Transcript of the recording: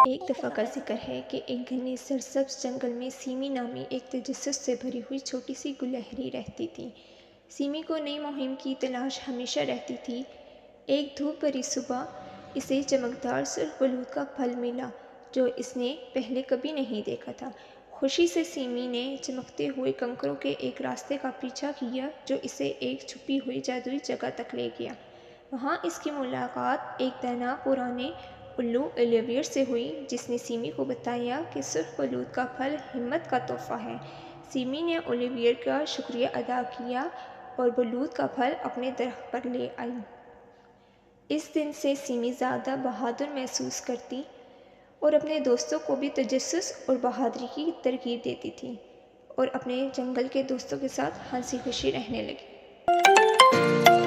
ایک دفعہ کا ذکر ہے کہ ایک گھنے سرسبز جنگل میں سیمی نامی ایک تجسس سے بھری ہوئی چھوٹی سی گلہری رہتی تھی۔ سیمی کو نئی مہم کی تلاش ہمیشہ رہتی تھی۔ ایک دھوپ بھری صبح اسے چمکدار سرخ بلوط کا پھل ملا جو اس نے پہلے کبھی نہیں دیکھا تھا۔ خوشی سے سیمی نے چمکتے ہوئے کنکروں کے ایک راستے کا پیچھا کیا جو اسے ایک چھپی ہوئی جادوئی جگہ تک لے گیا۔ وہاں اس کی ملاقات ایک دانا پرانے الو اولیور سے ہوئی جس نے سیمی کو بتایا کہ سرخ بلوط کا پھل ہمت کا تحفہ ہے۔ سیمی نے اولیور کا شکریہ ادا کیا اور بلوط کا پھل اپنے درخت پر لے آئی۔ اس دن سے سیمی زیادہ بہادر محسوس کرتی اور اپنے دوستوں کو بھی تجسس اور بہادری کی ترغیب دیتی تھی اور اپنے جنگل کے دوستوں کے ساتھ ہنسی خوشی رہنے لگی۔